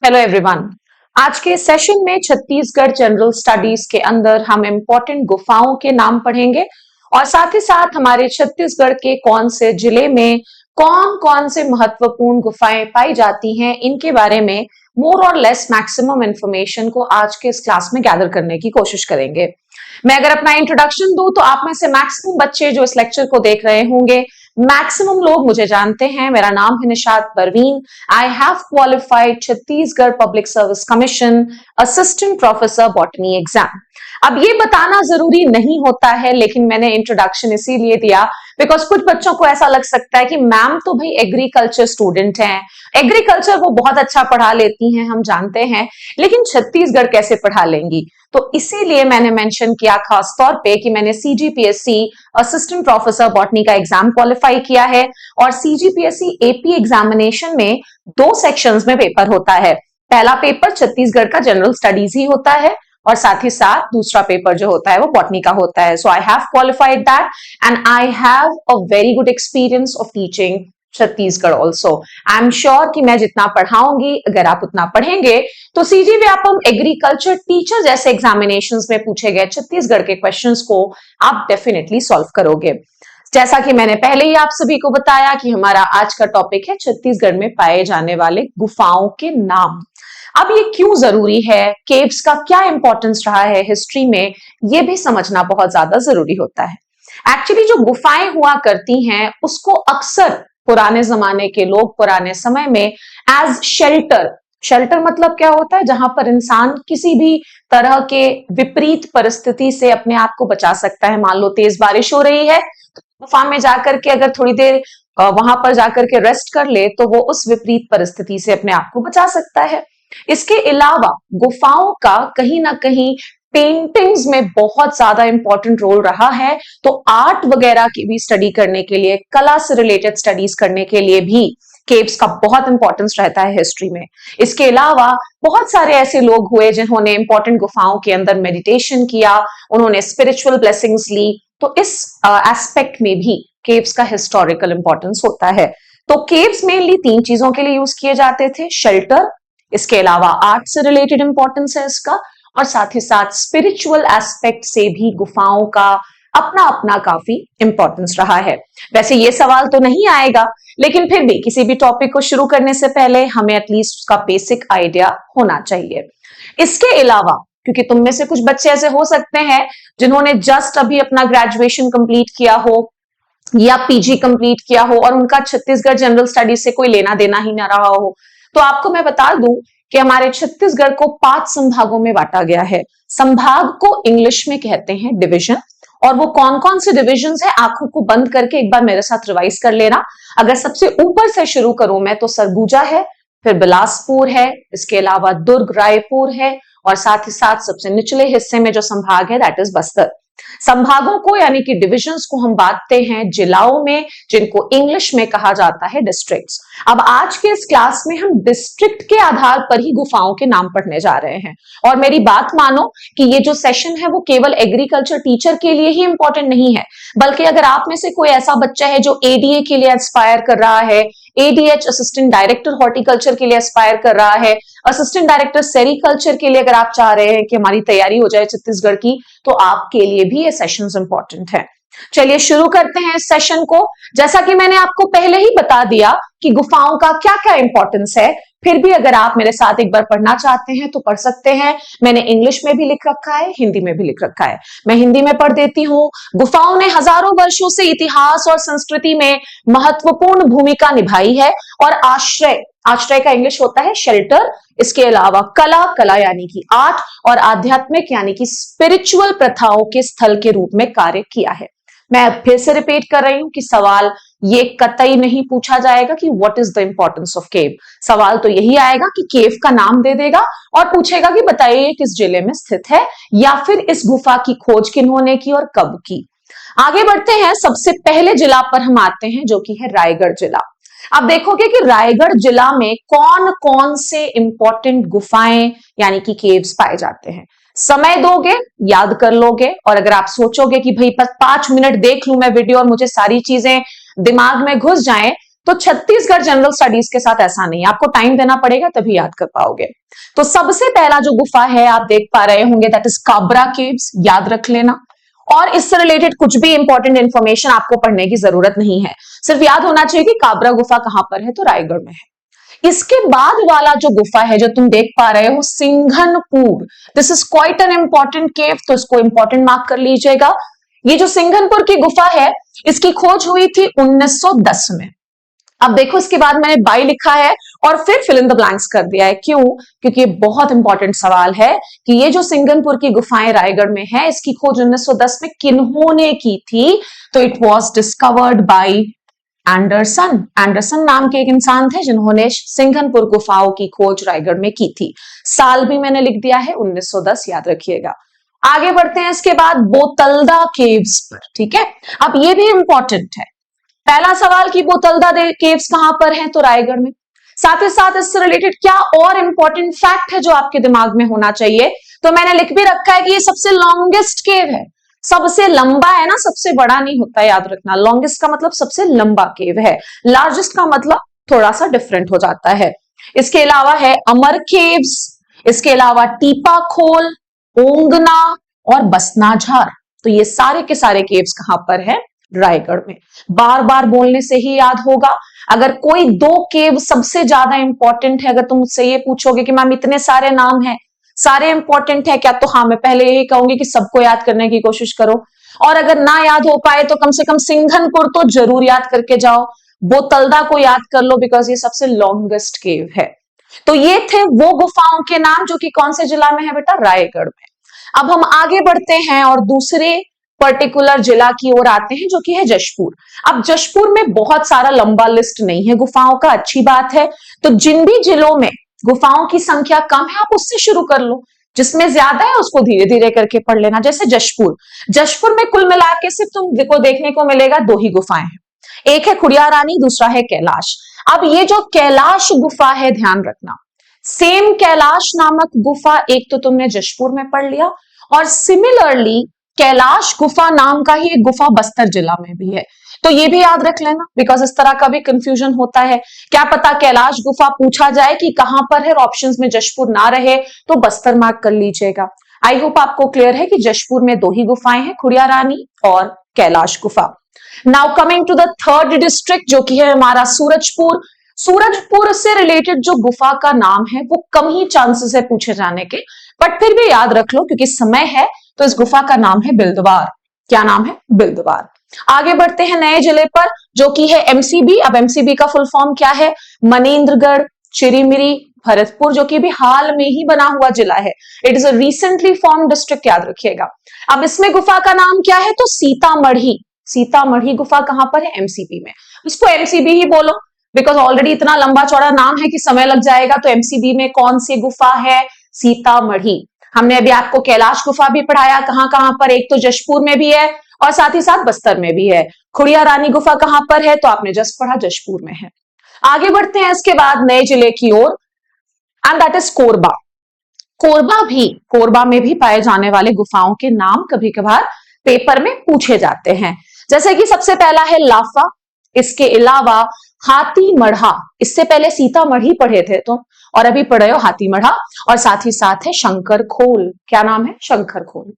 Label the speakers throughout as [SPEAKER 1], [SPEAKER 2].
[SPEAKER 1] Hello everyone. आज के session में छत्तीसगढ़ जनरल स्टडीज के अंदर हम इम्पोर्टेंट गुफाओं के नाम पढ़ेंगे और साथ ही साथ हमारे छत्तीसगढ़ के कौन से जिले में कौन कौन से महत्वपूर्ण गुफाएं पाई जाती हैं, इनके बारे में मोर और लेस मैक्सिमम इंफॉर्मेशन को आज के इस क्लास में गैदर करने की कोशिश करेंगे। मैं अगर अपना इंट्रोडक्शन दूं तो आप में से मैक्सिमम बच्चे जो इस लेक्चर को देख रहे होंगे, मैक्सिमम लोग मुझे जानते हैं। मेरा नाम है निशात परवीन। आई have qualified Chhattisgarh public service commission assistant professor botany exam. अब ये बताना जरूरी नहीं होता है, लेकिन मैंने इंट्रोडक्शन इसीलिए दिया बिकॉज कुछ बच्चों को ऐसा लग सकता है कि मैम तो भाई एग्रीकल्चर स्टूडेंट हैं, एग्रीकल्चर वो बहुत अच्छा पढ़ा लेती हैं, हम जानते हैं, लेकिन छत्तीसगढ़ कैसे पढ़ा लेंगी। तो इसीलिए मैंने मेंशन किया खास तौर पे कि मैंने सीजीपीएससी असिस्टेंट प्रोफेसर बॉटनी का एग्जाम क्वालिफाई किया है और सीजीपीएससी एपी एग्जामिनेशन में 2 सेक्शंस में पेपर होता है। पहला पेपर छत्तीसगढ़ का जनरल स्टडीज ही होता है और साथ ही साथ दूसरा पेपर जो होता है वो बॉटनी का होता है। So I have qualified that and I have a very good experience of teaching Chhattisgarh also. I am sure कि मैं जितना पढ़ाऊंगी, अगर आप उतना पढ़ेंगे तो सीजी व्यापम एग्रीकल्चर टीचर जैसे एग्जामिनेशंस में पूछे गए छत्तीसगढ़ के क्वेश्चंस को आप डेफिनेटली सॉल्व करोगे। जैसा कि मैंने पहले ही आप सभी को बताया कि हमारा आज का टॉपिक है छत्तीसगढ़ में पाए जाने वाले गुफाओं के नाम। अब ये क्यों जरूरी है, केव्स का क्या इंपॉर्टेंस रहा है हिस्ट्री में, ये भी समझना बहुत ज्यादा जरूरी होता है। एक्चुअली जो गुफाएं हुआ करती हैं उसको अक्सर पुराने जमाने के लोग पुराने समय में एज शेल्टर मतलब क्या होता है, जहां पर इंसान किसी भी तरह के विपरीत परिस्थिति से अपने आप को बचा सकता है। मान लो तेज बारिश हो रही है, तो गुफा में जाकर के अगर थोड़ी देर वहां पर जाकर के रेस्ट कर ले तो वो उस विपरीत परिस्थिति से अपने आप को बचा सकता है। इसके अलावा गुफाओं का कहीं ना कहीं पेंटिंग्स में बहुत ज्यादा इंपॉर्टेंट रोल रहा है। तो आर्ट वगैरह की भी स्टडी करने के लिए, कला से रिलेटेड स्टडीज करने के लिए भी केव्स का बहुत इंपॉर्टेंस रहता है हिस्ट्री में। इसके अलावा बहुत सारे ऐसे लोग हुए जिन्होंने इंपॉर्टेंट गुफाओं के अंदर मेडिटेशन किया, उन्होंने स्पिरिचुअल ब्लेसिंग्स ली। तो इस एस्पेक्ट में भी केव्स का हिस्टोरिकल इंपॉर्टेंस होता है। तो केव्स मेनली 3 चीजों के लिए यूज किए जाते थे, शेल्टर, इसके अलावा आर्ट से रिलेटेड इंपॉर्टेंस है इसका, और साथ ही साथ स्पिरिचुअल एस्पेक्ट से भी गुफाओं का अपना अपना काफी इंपॉर्टेंस रहा है। वैसे ये सवाल तो नहीं आएगा, लेकिन फिर भी किसी भी टॉपिक को शुरू करने से पहले हमें एटलीस्ट उसका बेसिक आइडिया होना चाहिए। इसके अलावा क्योंकि तुम में से कुछ बच्चे ऐसे हो सकते हैं जिन्होंने जस्ट अभी अपना ग्रेजुएशन कंप्लीट किया हो या पीजी कंप्लीट किया हो और उनका छत्तीसगढ़ जनरल स्टडीज से कोई लेना देना ही ना रहा हो, तो आपको मैं बता दूं कि हमारे छत्तीसगढ़ को 5 संभागों में बांटा गया है। संभाग को इंग्लिश में कहते हैं डिवीजन, और वो कौन कौन से डिविजन्स है आंखों को बंद करके एक बार मेरे साथ रिवाइज कर लेना। अगर सबसे ऊपर से शुरू करूं मैं तो सरगुजा है, फिर बिलासपुर है, इसके अलावा दुर्ग रायपुर है, और साथ ही साथ सबसे निचले हिस्से में जो संभाग है दैट इज बस्तर। संभागों को यानी कि डिविजन्स को हम बांटते हैं जिलाओं में, जिनको इंग्लिश में कहा जाता है डिस्ट्रिक्ट्स। अब आज के इस क्लास में हम डिस्ट्रिक्ट के आधार पर ही गुफाओं के नाम पढ़ने जा रहे हैं। और मेरी बात मानो कि ये जो सेशन है वो केवल एग्रीकल्चर टीचर के लिए ही इंपॉर्टेंट नहीं है, बल्कि अगर आप में से कोई ऐसा बच्चा है जो एडीए के लिए एस्पायर कर रहा है, एडीएच असिस्टेंट डायरेक्टर हॉर्टिकल्चर के लिए एस्पायर कर रहा है, असिस्टेंट डायरेक्टर सेरिकल्चर के लिए अगर आप चाह रहे हैं कि हमारी तैयारी हो जाए छत्तीसगढ़ की, तो आपके लिए भी ये सेशंस इंपॉर्टेंट है। चलिए शुरू करते हैं इस सेशन को। जैसा कि मैंने आपको पहले ही बता दिया कि गुफाओं का क्या क्या इंपॉर्टेंस है, फिर भी अगर आप मेरे साथ एक बार पढ़ना चाहते हैं तो पढ़ सकते हैं। मैंने इंग्लिश में भी लिख रखा है, हिंदी में भी लिख रखा है। मैं हिंदी में पढ़ देती हूँ। गुफाओं ने हजारों वर्षों से इतिहास और संस्कृति में महत्वपूर्ण भूमिका निभाई है और आश्रय का इंग्लिश होता है शेल्टर, इसके अलावा कला यानी कि आर्ट, और आध्यात्मिक यानी कि स्पिरिचुअल प्रथाओं के स्थल के रूप में कार्य किया है। मैं फिर से रिपीट कर रही हूं कि सवाल ये कतई नहीं पूछा जाएगा कि what is the importance of cave. सवाल तो यही आएगा कि केव का नाम दे देगा और पूछेगा कि बताइए किस जिले में स्थित है, या फिर इस गुफा की खोज किन्होंने की और कब की। आगे बढ़ते हैं, सबसे पहले जिला पर हम आते हैं जो कि है रायगढ़ जिला। आप देखोगे कि रायगढ़ जिला में कौन कौन से इंपॉर्टेंट गुफाएं यानी कि केव्स पाए जाते हैं। समय दोगे याद कर लोगे, और अगर आप सोचोगे कि भाई बस 5 मिनट देख लूं मैं वीडियो और मुझे सारी चीजें दिमाग में घुस जाएं, तो छत्तीसगढ़ जनरल स्टडीज के साथ ऐसा नहीं है, आपको टाइम देना पड़ेगा तभी याद कर पाओगे। तो सबसे पहला जो गुफा है आप देख पा रहे होंगे दैट इज काबरा केव्स, याद रख लेना। और इससे रिलेटेड कुछ भी इंपॉर्टेंट इंफॉर्मेशन आपको पढ़ने की जरूरत नहीं है, सिर्फ याद होना चाहिए कि काबरा गुफा कहां पर है, तो रायगढ़ में है। इसके बाद वाला जो गुफा है जो तुम देख पा रहे हो Singhanpur, this is quite an important cave, तो इसको इंपॉर्टेंट मार्क कर लीजिएगा। ये जो सिंघनपुर की गुफा है इसकी खोज हुई थी 1910 में। अब देखो इसके बाद मैंने बाई लिखा है और फिर फिल इन द ब्लैंक्स कर दिया है, क्यों? क्योंकि ये बहुत इंपॉर्टेंट सवाल है कि ये जो सिंघनपुर की गुफाएं रायगढ़ में है इसकी खोज 1910 में किन्होंने की थी, तो it was discovered by Anderson. Anderson नाम के एक इंसान थे जिन्होंने सिंघनपुर गुफाओं की खोज रायगढ़ में की थी। साल भी मैंने लिख दिया है 1910, याद रखिएगा। आगे बढ़ते हैं इसके बाद बोतलदा केव्स पर, ठीक है। अब ये भी इंपॉर्टेंट है, पहला सवाल कि बोतलदा केव्स कहां पर हैं, तो रायगढ़ में। साथ ही साथ इससे रिलेटेड क्या और इंपॉर्टेंट फैक्ट है जो आपके दिमाग में होना चाहिए, तो मैंने लिख भी रखा है कि ये सबसे लॉन्गेस्ट केव है। सबसे लंबा है ना, सबसे बड़ा नहीं होता, याद रखना। लॉन्गेस्ट का मतलब सबसे लंबा केव है, लार्जेस्ट का मतलब थोड़ा सा डिफरेंट हो जाता है। इसके अलावा है अमर केव्स, इसके अलावा टीपा खोल, ओंगना और बसनाझार, तो ये सारे के सारे केव्स कहां पर है, रायगढ़ में। बार बार बोलने से ही याद होगा। अगर कोई दो केव सबसे ज्यादा इंपॉर्टेंट है, अगर तुम मुझसे ये पूछोगे कि मैम इतने सारे नाम हैं, सारे इंपॉर्टेंट है क्या, तो हाँ मैं पहले यही कहूंगी कि सबको याद करने की कोशिश करो, और अगर ना याद हो पाए तो कम से कम सिंघनपुर तो जरूर याद करके जाओ, बोतलदा को याद कर लो बिकॉज ये सबसे लॉन्गेस्ट केव है। तो ये थे वो गुफाओं के नाम जो कि कौन से जिला में है बेटा, रायगढ़ में। अब हम आगे बढ़ते हैं और दूसरे पर्टिकुलर जिला की ओर आते हैं जो कि है जशपुर। अब जशपुर में बहुत सारा लंबा लिस्ट नहीं है गुफाओं का, अच्छी बात है। तो जिन भी जिलों में गुफाओं की संख्या कम है आप उससे शुरू कर लो, जिसमें ज्यादा है उसको धीरे धीरे करके पढ़ लेना। जैसे जशपुर, जशपुर में कुल मिला के सिर्फ तुमको देखने को मिलेगा दो ही गुफाएं हैं, एक है खुड़िया रानी, दूसरा है कैलाश। अब ये जो कैलाश गुफा है ध्यान रखना, सेम कैलाश नामक गुफा एक तो तुमने जशपुर में पढ़ लिया, और सिमिलरली कैलाश गुफा नाम का ही एक गुफा बस्तर जिला में भी है, तो ये भी याद रख लेना बिकॉज इस तरह का भी कंफ्यूजन होता है। क्या पता कैलाश गुफा पूछा जाए कि कहां पर है, ऑप्शंस में जशपुर ना रहे तो बस्तर मार्क कर लीजिएगा। आई होप आपको क्लियर है कि जशपुर में दो ही गुफाएं हैं, खुड़िया रानी और कैलाश गुफा। Now coming to the third district जो कि है हमारा सूरजपुर। सूरजपुर से रिलेटेड जो गुफा का नाम है वो कम ही चांसेस है पूछे जाने के, बट फिर भी याद रख लो क्योंकि समय है। तो इस गुफा का नाम है बिल्दवार। क्या नाम है, बिल्दवार। आगे बढ़ते हैं नए जिले पर जो कि है एमसीबी। अब एमसीबी का फुल फॉर्म क्या है, मनेन्द्रगढ़ चिरीमिरी भरतपुर, जो कि भी हाल में ही बना हुआ जिला है। It is a recently form district, याद रखिएगा। अब इसमें गुफा का नाम क्या है, तो सीतामढ़ी। सीतामढ़ी गुफा कहां पर है, एमसीबी में। इसको एमसीबी ही बोलो बिकॉज ऑलरेडी इतना लंबा चौड़ा नाम है कि समय लग जाएगा। तो एमसीबी में कौन सी गुफा है, सीतामढ़ी। हमने अभी आपको कैलाश गुफा भी पढ़ाया, कहां कहां पर, एक तो जशपुर में भी है और साथ ही साथ बस्तर में भी है। खुड़िया रानी गुफा कहां पर है, तो आपने जस्ट पढ़ा जशपुर में है। आगे बढ़ते हैं इसके बाद नए जिले की ओर, and that is Korba. Korba में भी पाए जाने वाले गुफाओं के नाम कभी कभार पेपर में पूछे जाते हैं। जैसे कि सबसे पहला है लाफा, इसके अलावा हाथी मढ़ा, इससे पहले सीतामढ़ी पढ़े थे तुम और अभी पढ़े हो हाथी मढ़ा, और साथ ही साथ है शंकर खोल। क्या नाम है, शंकर खोल।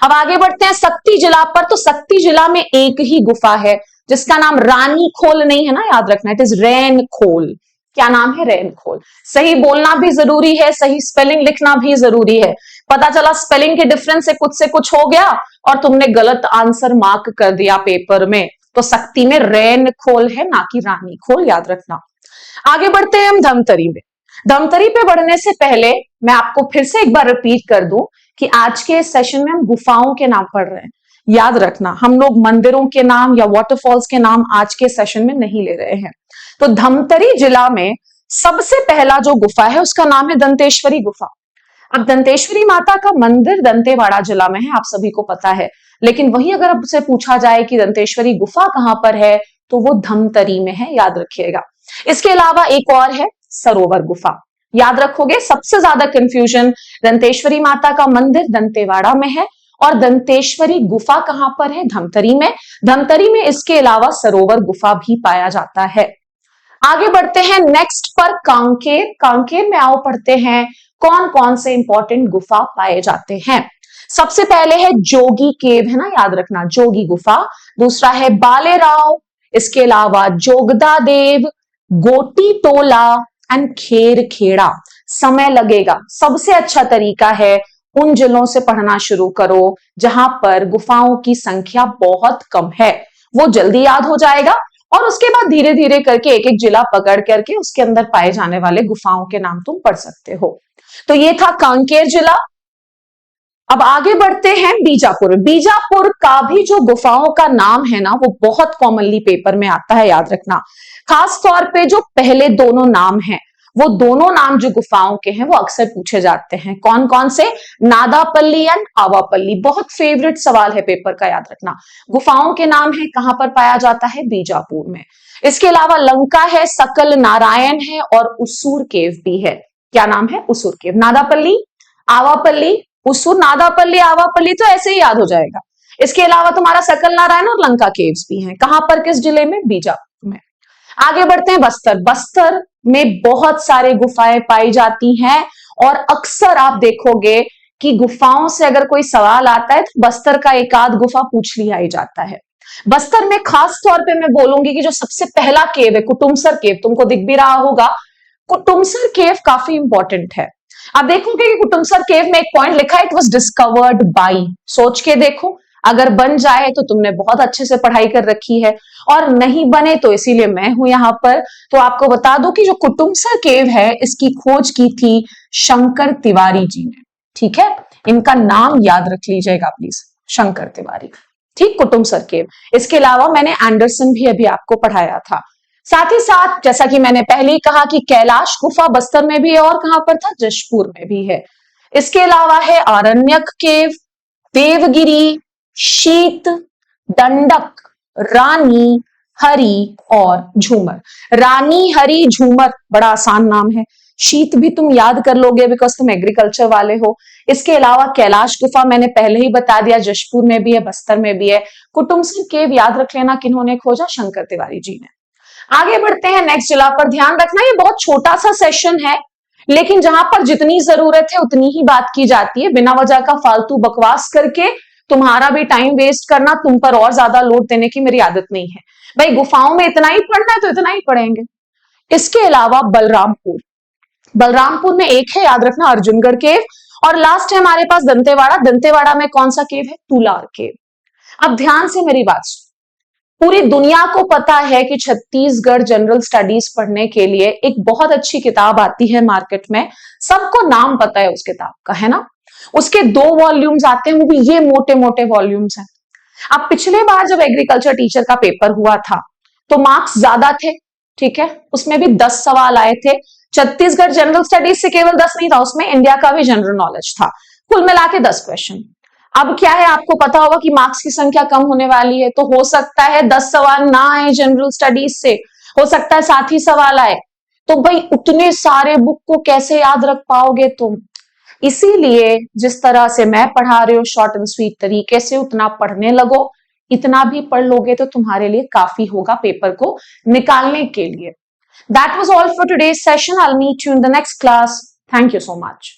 [SPEAKER 1] अब आगे बढ़ते हैं शक्ति जिला पर। तो शक्ति जिला में एक ही गुफा है जिसका नाम रानी खोल नहीं है ना, याद रखना, इट इज रैन खोल। क्या नाम है, रैन खोल। सही बोलना भी जरूरी है, सही स्पेलिंग लिखना भी जरूरी है। पता चला स्पेलिंग के डिफरेंस से कुछ हो गया और तुमने गलत आंसर मार्क कर दिया पेपर में। तो शक्ति में रैन खोल है ना कि रानी खोल, याद रखना। आगे बढ़ते हैं हम धमतरी में। धमतरी पे बढ़ने से पहले मैं आपको फिर से एक बार रिपीट कर दूं कि आज के सेशन में हम गुफाओं के नाम पढ़ रहे हैं। याद रखना, हम लोग मंदिरों के नाम या वाटरफॉल्स के नाम आज के सेशन में नहीं ले रहे हैं। तो धमतरी जिला में सबसे पहला जो गुफा है उसका नाम है दंतेश्वरी गुफा। अब दंतेश्वरी माता का मंदिर दंतेवाड़ा जिला में है, आप सभी को पता है, लेकिन वही अगर आपसे पूछा जाए कि दंतेश्वरी गुफा कहां पर है तो वो धमतरी में है, याद रखिएगा। इसके अलावा एक और है सरोवर गुफा, याद रखोगे। सबसे ज्यादा कंफ्यूजन दंतेश्वरी माता का मंदिर दंतेवाड़ा में है और दंतेश्वरी गुफा कहां पर है, धमतरी में। धमतरी में इसके अलावा सरोवर गुफा भी पाया जाता है। आगे बढ़ते हैं नेक्स्ट पर कांकेर। कांकेर में आओ पढ़ते हैं कौन कौन से इंपॉर्टेंट गुफा पाए जाते हैं। सबसे पहले है जोगी केव, है ना, याद रखना, जोगी गुफा। दूसरा है बालेराव, इसके अलावा जोगदा देव, गोटी टोला एंड खेर खेड़ा। समय लगेगा, सबसे अच्छा तरीका है उन जिलों से पढ़ना शुरू करो जहां पर गुफाओं की संख्या बहुत कम है, वो जल्दी याद हो जाएगा। और उसके बाद धीरे धीरे करके एक एक जिला पकड़ करके उसके अंदर पाए जाने वाले गुफाओं के नाम तुम पढ़ सकते हो। तो ये था कांकेर जिला। अब आगे बढ़ते हैं बीजापुर। बीजापुर का भी जो गुफाओं का नाम है ना, वो बहुत कॉमनली पेपर में आता है, याद रखना। खास तौर पे जो पहले दोनों नाम हैं, वो दोनों नाम जो गुफाओं के हैं वो अक्सर पूछे जाते हैं। कौन कौन से? नादापल्ली एंड आवापल्ली। बहुत फेवरेट सवाल है पेपर का, याद रखना। गुफाओं के नाम है, कहां पर पाया जाता है? बीजापुर में। इसके अलावा लंका है, सकल नारायण है और उसूर केव भी है। क्या नाम है? उसूर केव। नादापल्ली, आवापल्ली, उसूर, नादापल्ली, आवापल्ली तो ऐसे ही याद हो जाएगा। इसके अलावा तुम्हारा सकल नारायण और लंका केव्स भी हैं। कहां पर? किस जिले में? बीजापुर में। आगे बढ़ते हैं बस्तर। बस्तर में बहुत सारे गुफाएं पाई जाती हैं और अक्सर आप देखोगे कि गुफाओं से अगर कोई सवाल आता है तो बस्तर का एक आध गुफा पूछ लिया ही जाता है। बस्तर में खास तौर पे मैं बोलूंगी कि जो सबसे पहला केव है कुटुमसर केव, तुमको दिख भी रहा होगा, कुटुमसर केव काफी इंपॉर्टेंट है। आप देखोगे कि कुटुमसर केव में एक पॉइंट लिखा है, इट वाज डिस्कवर्ड बाई। सोच के देखो, अगर बन जाए तो तुमने बहुत अच्छे से पढ़ाई कर रखी है, और नहीं बने तो इसीलिए मैं हूं यहां पर। तो आपको बता दूं कि जो कुटुमसर केव है इसकी खोज की थी शंकर तिवारी जी ने। ठीक है, इनका नाम याद रख लीजिएगा प्लीज, शंकर तिवारी। ठीक, कुटुमसर केव। इसके अलावा मैंने एंडरसन भी अभी आपको पढ़ाया था। साथ ही साथ जैसा कि मैंने पहले ही कहा कि कैलाश गुफा बस्तर में भी है, और कहां पर था? जशपुर में भी है। इसके अलावा है आरण्यक केव, देवगिरी, शीत, दंडक, रानी, हरि और झूमर। रानी, हरि, झूमर, बड़ा आसान नाम है। शीत भी तुम याद कर लोगे बिकॉज तुम एग्रीकल्चर वाले हो। इसके अलावा कैलाश गुफा मैंने पहले ही बता दिया, जशपुर में भी है, बस्तर में भी है। कुटुमसर केव याद रख लेना, किन्होंने खोजा? शंकर तिवारी जी ने। आगे बढ़ते हैं नेक्स्ट जिला पर। ध्यान रखना ये बहुत छोटा सा सेशन है, लेकिन जहां पर जितनी जरूरत है उतनी ही बात की जाती है। बिना वजह का फालतू बकवास करके तुम्हारा भी टाइम वेस्ट करना, तुम पर और ज्यादा लोड देने की मेरी आदत नहीं है। भाई गुफाओं में इतना ही पढ़ना है तो इतना ही पढ़ेंगे। इसके अलावा बलरामपुर, बलरामपुर में एक है, याद रखना, अर्जुनगढ़ केव। और लास्ट है हमारे पास दंतेवाड़ा। दंतेवाड़ा में कौन सा केव है? तुलार केव। अब ध्यान से मेरी बात सुन। पूरी दुनिया को पता है कि छत्तीसगढ़ जनरल स्टडीज पढ़ने के लिए एक बहुत अच्छी किताब आती है मार्केट में, सबको नाम पता है उस किताब का, है ना। उसके 2 वॉल्यूम्स आते हैं, वो भी ये मोटे मोटे वॉल्यूम्स हैं। अब पिछले बार जब एग्रीकल्चर टीचर का पेपर हुआ था तो मार्क्स ज्यादा थे, ठीक है, उसमें भी 10 सवाल आए थे। छत्तीसगढ़ जनरल स्टडीज से केवल 10 नहीं था, उसमें इंडिया का भी जनरल नॉलेज था। कुल मिला के 10 क्वेश्चन। अब क्या है, आपको पता होगा कि मार्क्स की संख्या कम होने वाली है, तो हो सकता है 10 सवाल ना आए जनरल स्टडीज से, हो सकता है 7 ही सवाल आए। तो भाई उतने सारे बुक को कैसे याद रख पाओगे तुम? इसीलिए जिस तरह से मैं पढ़ा रही हूँ शॉर्ट एंड स्वीट तरीके से, उतना पढ़ने लगो। इतना भी पढ़ लोगे तो तुम्हारे लिए काफी होगा पेपर को निकालने के लिए। That was all for today's session. I'll meet you in the next class. Thank you so much.